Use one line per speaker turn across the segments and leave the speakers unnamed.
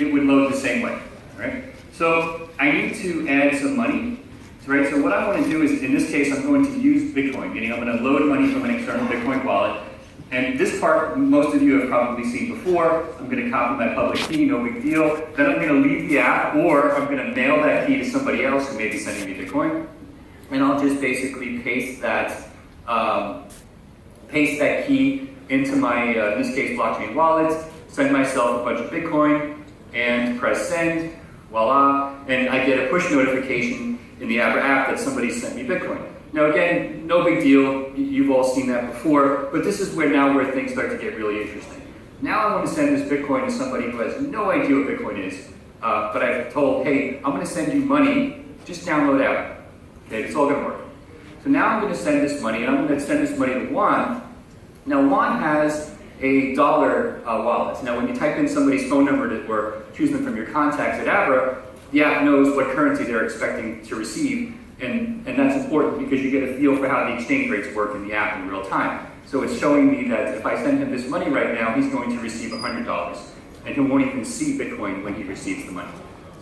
it would load the same way, right? So I need to add some money, right? So what I want to do is, in this case, I'm going to use Bitcoin, meaning I'm going to load money from an external Bitcoin wallet. And this part, most of you have probably seen before. I'm going to copy my public key, no big deal. Then I'm going to leave the app, or I'm going to mail that key to somebody else who may be sending me Bitcoin. And I'll just basically paste that key into my, in this case, blockchain wallet, send myself a bunch of Bitcoin, and press send, voila, and I get a push notification in the Abra app that somebody sent me Bitcoin. Now again, no big deal, you've all seen that before, but this is where things start to get really interesting. Now I want to send this Bitcoin to somebody who has no idea what Bitcoin is, but I've told, hey, I'm going to send you money, just download Abra. Okay, it's all going to work. So now I'm going to send this money, and I'm going to send this money to Juan. Now Juan has a dollar wallet. Now when you type in somebody's phone number or choose them from your contacts at Abra, the app knows what currency they're expecting to receive. And that's important because you get a feel for how the exchange rates work in the app in real time. So it's showing me that if I send him this money right now, he's going to receive $100. And he won't even see Bitcoin when he receives the money.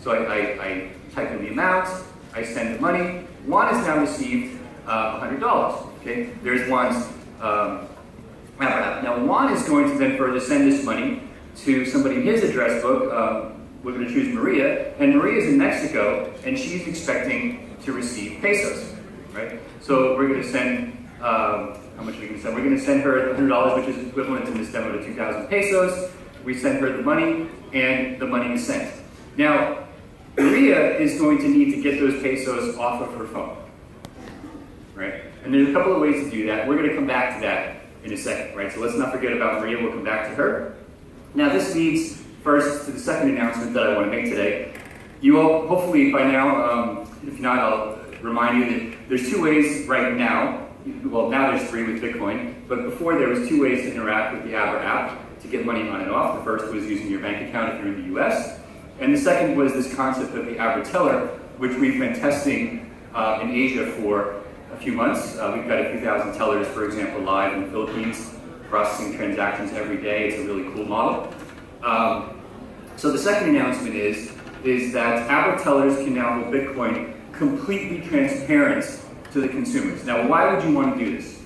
So I type in the amount, I send the money. Juan has now received $100. Okay, there's Juan's Abra app. Now Juan is going to then further send this money to somebody in his address book. We're going to choose Maria, and Maria's in Mexico, and she's expecting to receive pesos, right? So we're going to send, how much are we going to send? We're going to send her $100, which is equivalent in this demo to 2,000 pesos. We send her the money, and the money is sent. Now, Maria is going to need to get those pesos off of her phone, right? And there's a couple of ways to do that. We're going to come back to that in a second, right? So let's not forget about Maria. We'll come back to her. Now, this leads first to the second announcement that I want to make today. You all, hopefully by now, if not, I'll remind you that there's two ways right now. Well, now there's three with Bitcoin, but before there was two ways to interact with the Abra app to get money on and off. The first was using your bank account if you're in the US, and the second was this concept of the Abra teller, which we've been testing in Asia for a few months. We've got a few thousand tellers, for example, live in the Philippines, processing transactions every day. It's a really cool model. So the second announcement is that Abra tellers can now hold Bitcoin completely transparent to the consumers. Now, why would you want to do this?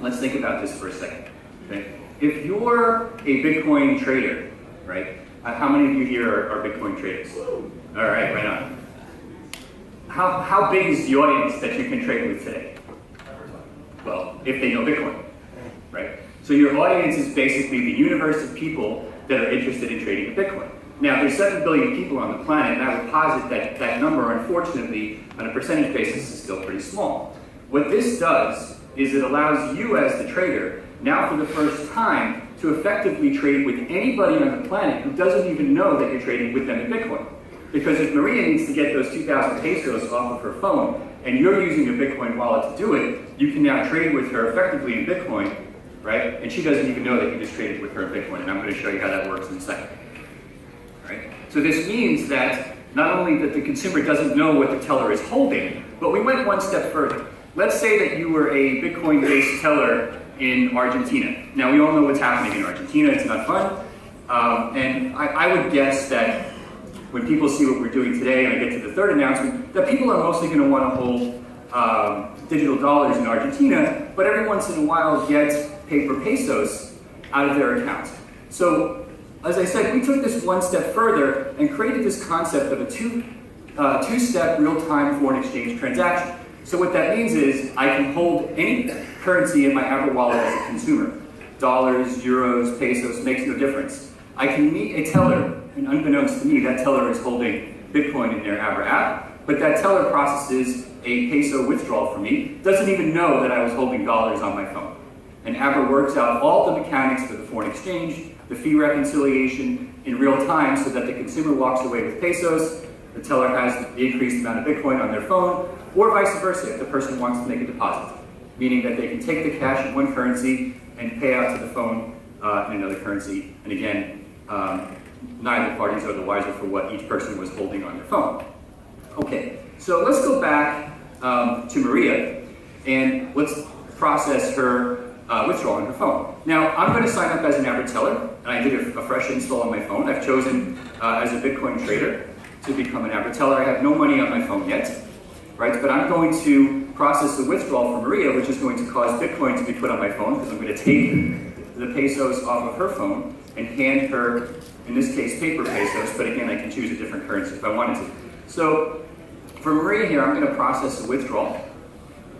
Let's think about this for a second. Okay? If you're a Bitcoin trader, right? How many of you here are Bitcoin traders? All right, right on. How big is the audience that you can trade with today? Well, if they know Bitcoin, right? So your audience is basically the universe of people that are interested in trading in Bitcoin. Now, there's 7 billion people on the planet, and I would posit that that number, unfortunately, on a percentage basis, is still pretty small. What this does is it allows you as the trader, now for the first time, to effectively trade with anybody on the planet who doesn't even know that you're trading with them in Bitcoin. Because if Maria needs to get those 2,000 pesos off of her phone, and you're using a Bitcoin wallet to do it, you can now trade with her effectively in Bitcoin, right? And she doesn't even know that you just traded with her in Bitcoin, and I'm going to show you how that works in a second. Right? So this means that not only that the consumer doesn't know what the teller is holding, but we went one step further. Let's say that you were a Bitcoin-based teller in Argentina. Now, we all know what's happening in Argentina. It's not fun. And I would guess that when people see what we're doing today, and I get to the third announcement, that people are mostly going to want to hold digital dollars in Argentina, but every once in a while get paper pesos out of their account. So, as I said, we took this one step further and created this concept of a two-step real-time foreign exchange transaction. So what that means is I can hold any currency in my Abra wallet as a consumer. Dollars, euros, pesos, makes no difference. I can meet a teller, and unbeknownst to me, that teller is holding Bitcoin in their Abra app, but that teller processes a peso withdrawal for me, doesn't even know that I was holding dollars on my phone. And Abra works out all the mechanics for the foreign exchange, the fee reconciliation in real time so that the consumer walks away with pesos, the teller has the increased amount of Bitcoin on their phone, or vice versa if the person wants to make a deposit, meaning that they can take the cash in one currency and pay out to the phone in another currency. And again, neither parties are the wiser for what each person was holding on their phone. Okay, so let's go back to Maria and let's process her withdrawal on her phone. Now, I'm going to sign up as an Abra teller, and I did a fresh install on my phone. I've chosen as a Bitcoin trader to become an Abra teller. I have no money on my phone yet, right? But I'm going to process the withdrawal from Maria, which is going to cause Bitcoin to be put on my phone, because I'm going to take the pesos off of her phone and hand her, in this case, paper pesos, but again, I can choose a different currency if I wanted to. So for Maria here, I'm going to process the withdrawal.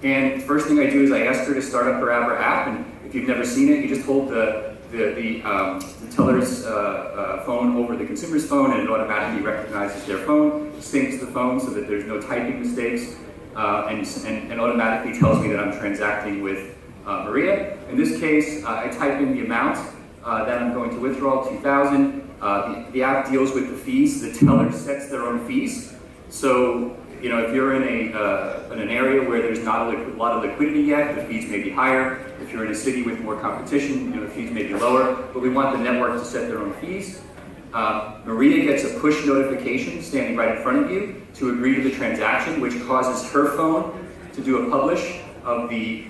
And the first thing I do is I ask her to start up her Abra app, and if you've never seen it, you just hold the teller's phone over the consumer's phone, and it automatically recognizes their phone, syncs the phone so that there's no typing mistakes, and automatically tells me that I'm transacting with Maria. In this case, I type in the amount that I'm going to withdraw, 2,000. The app deals with the fees. The teller sets their own fees. So, you know, if you're in an area where there's not a lot of liquidity yet, the fees may be higher. If you're in a city with more competition, you know, the fees may be lower. But we want the network to set their own fees. Maria gets a push notification standing right in front of you to agree to the transaction, which causes her phone to do a publish of the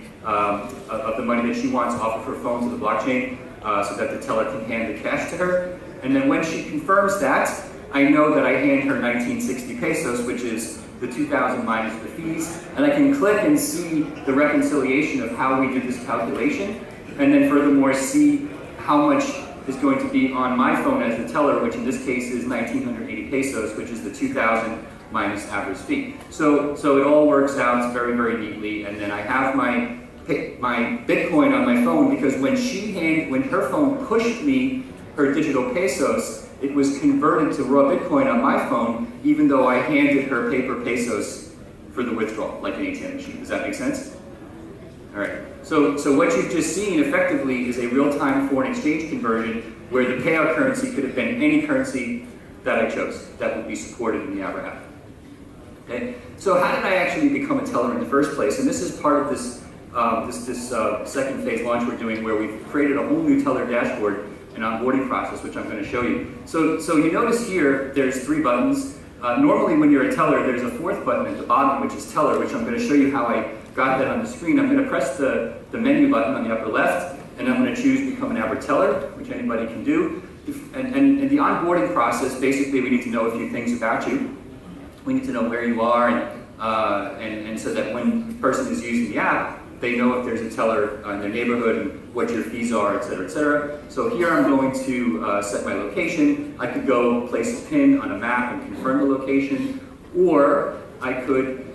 money that she wants off of her phone to the blockchain, so that the teller can hand the cash to her. And then when she confirms that, I know that I hand her 1960 pesos, which is the 2,000 minus the fees, and I can click and see the reconciliation of how we did this calculation, and then furthermore see how much is going to be on my phone as the teller, which in this case is 1,980 pesos, which is the 2,000 minus Abra's fee. So it all works out very, very neatly, and then I have my Bitcoin on my phone, because when her phone pushed me her digital pesos, it was converted to raw Bitcoin on my phone, even though I handed her paper pesos for the withdrawal, like an ATM machine. Does that make sense? All right. So what you've just seen effectively is a real-time foreign exchange conversion where the payout currency could have been any currency that I chose that would be supported in the Abra app. Okay. So how did I actually become a teller in the first place? And this is part of this second phase launch we're doing, where we've created a whole new teller dashboard and onboarding process, which I'm going to show you. So you notice here, there's 3 buttons. Normally when you're a teller, there's a 4th button at the bottom, which is teller, which I'm going to show you how I got that on the screen. I'm going to press the menu button on the upper left, and I'm going to choose Become an Abra Teller, which anybody can do. And the onboarding process, basically we need to know a few things about you. We need to know where you are, and so that when the person is using the app, they know if there's a teller in their neighborhood and what your fees are, et cetera, et cetera. So here I'm going to set my location. I could go place a pin on a map and confirm the location, or I could,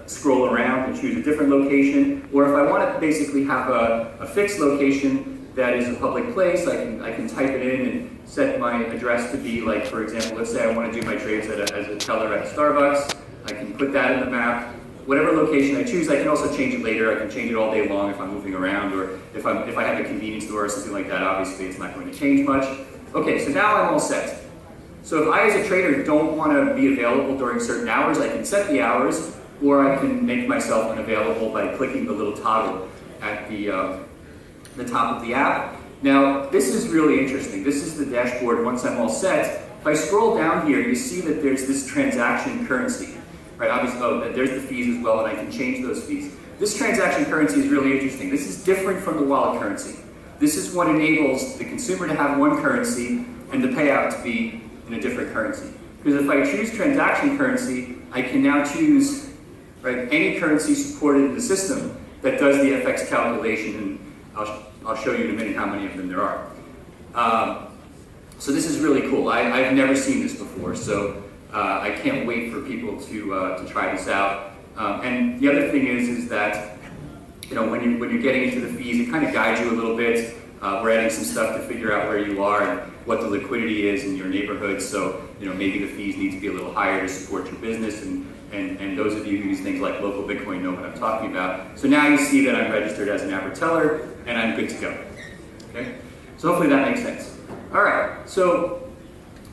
scroll around and choose a different location. Or if I want to basically have a fixed location that is a public place, I can type it in and set my address to be, like, for example, let's say I want to do my trades as a teller at Starbucks. I can put that in the map. Whatever location I choose, I can also change it later. I can change it all day long if I'm moving around, or if I have a convenience store or something like that. Obviously, it's not going to change much. Okay, so now I'm all set. So if I, as a trader, don't want to be available during certain hours, I can set the hours, or I can make myself unavailable by clicking the little toggle at the top of the app. Now, this is really interesting. This is the dashboard once I'm all set. If I scroll down here, you see that there's this transaction currency. Right, obviously, there's the fees as well, and I can change those fees. This transaction currency is really interesting. This is different from the wallet currency. This is what enables the consumer to have one currency and the payout to be in a different currency. Because if I choose transaction currency, I can now choose, right, any currency supported in the system that does the FX calculation, and I'll show you in a minute how many of them there are. So this is really cool. I've never seen this before, so I can't wait for people to try this out. And the other thing is that, you know, when you're getting into the fees, it kind of guides you a little bit. We're adding some stuff to figure out where you are and what the liquidity is in your neighborhood. So, you know, maybe the fees need to be a little higher to support your business. And those of you who use things like local Bitcoin know what I'm talking about. So now you see that I'm registered as an Abra teller and I'm good to go. Okay? So hopefully that makes sense. All right. So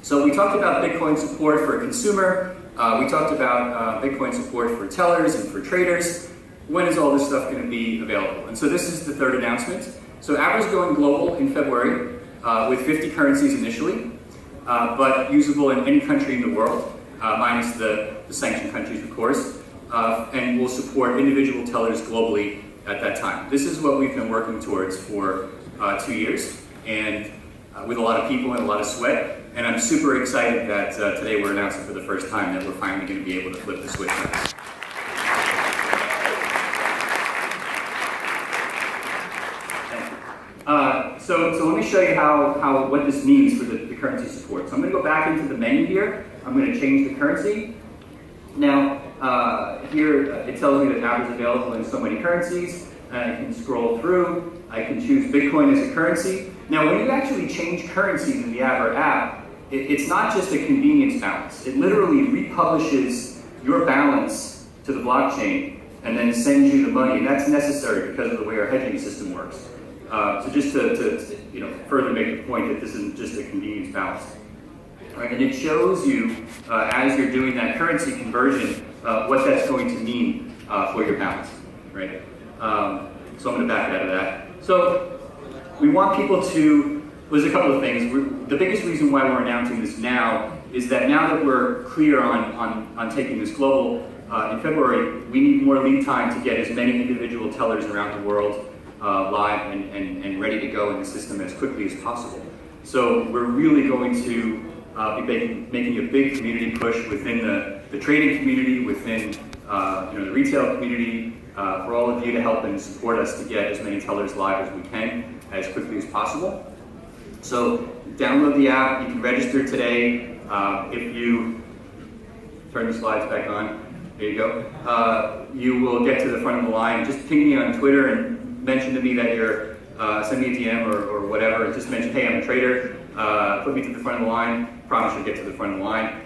we talked about Bitcoin support for a consumer. We talked about Bitcoin support for tellers and for traders. When is all this stuff going to be available? And so this is the 3rd announcement. So Abra's going global in February with 50 currencies initially, but usable in any country in the world, minus the sanctioned countries, of course. And we'll support individual tellers globally at that time. This is what we've been working towards for 2 years, and with a lot of people and a lot of sweat. And I'm super excited that today we're announcing for the first time that we're finally going to be able to flip the switch on this. So let me show you what this means for the currency support. So I'm going to go back into the menu here. I'm going to change the currency. Now, here it tells me that Abra is available in so many currencies. I can scroll through. I can choose Bitcoin as a currency. Now, when you actually change currencies in the Abra app, it's not just a convenience balance. It literally republishes your balance to the blockchain and then sends you the money. And that's necessary because of the way our hedging system works. So just to further make the point that this isn't just a convenience balance. All right, and it shows you, as you're doing that currency conversion, what that's going to mean for your balance, right? So I'm going to back out of that. So we want people to, there's a couple of things. The biggest reason why we're announcing this now is that now that we're clear on taking this global, in February, we need more lead time to get as many individual tellers around the world live and ready to go in the system as quickly as possible. So we're really going to be making a big community push within the trading community, within the retail community, for all of you to help and support us to get as many tellers live as we can as quickly as possible. So download the app. You can register today. If you turn the slides back on, there you go. You will get to the front of the line. Just ping me on Twitter and mention to me that you're, send me a DM or whatever, and just mention, hey, I'm a trader, put me to the front of the line, promise you'll get to the front of the line.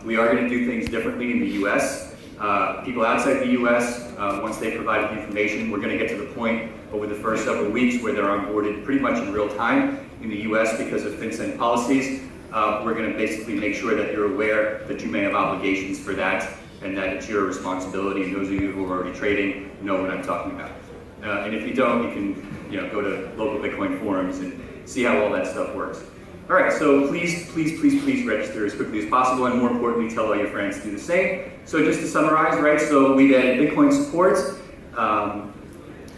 We are going to do things differently in the US. People outside the US, once they provide information, we're going to get to the point over the first several weeks where they're onboarded pretty much in real time in the US because of FinCEN policies. We're going to basically make sure that you're aware that you may have obligations for that and that it's your responsibility, and those of you who are already trading know what I'm talking about. And if you don't, you can go to local Bitcoin forums and see how all that stuff works. All right, so please register as quickly as possible, and more importantly, tell all your friends to do the same. So just to summarize, right, so we've added Bitcoin support.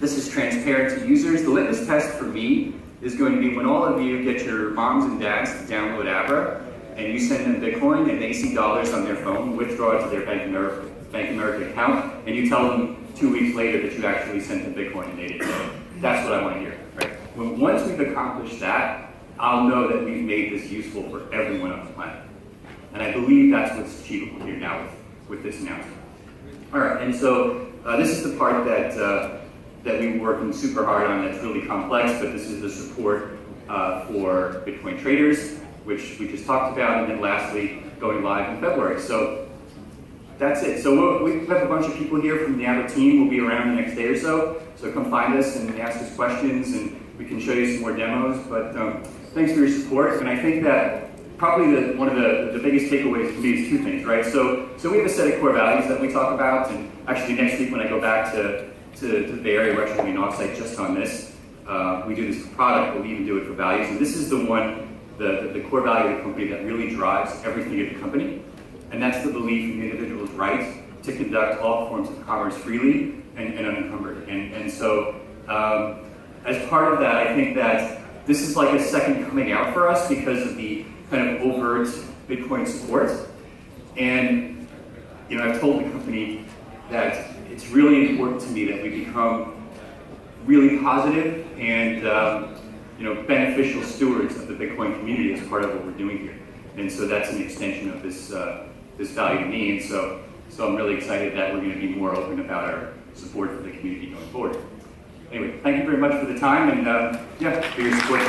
This is transparent to users. The litmus test for me is going to be when all of you get your moms and dads to download Abra, and you send them Bitcoin, and they see dollars on their phone, withdraw it to their Bank America account, and you tell them 2 weeks later that you actually sent them Bitcoin and they didn't know. That's what I want to hear, right? Once we've accomplished that, I'll know that we've made this useful for everyone on the planet. And I believe that's what's achievable here now with this announcement. All right, and so this is the part that we've been working super hard on that's really complex, but this is the support for Bitcoin traders, which we just talked about, and then lastly, going live in February. So that's it. So we have a bunch of people here from the Abra team. We'll be around the next day or so. So come find us and ask us questions, and we can show you some more demos. But thanks for your support. And I think that probably one of the biggest takeaways for me is two things, right? So we have a set of core values that we talk about, and actually next week when I go back to the Bay Area, we're actually going to be an offsite just on this. We do this for product, but we even do it for values. And this is the one, the core value of the company that really drives everything at the company. And that's the belief in the individual's right to conduct all forms of commerce freely and unencumbered. And so as part of that, I think that this is like a second coming out for us because of the kind of overt Bitcoin support. And I've told the company that it's really important to me that we become really positive and beneficial stewards of the Bitcoin community as part of what we're doing here. And so that's an extension of this value to me. And so I'm really excited that we're going to be more open about our support for the community going forward. Anyway, thank you very much for the time, and for your support.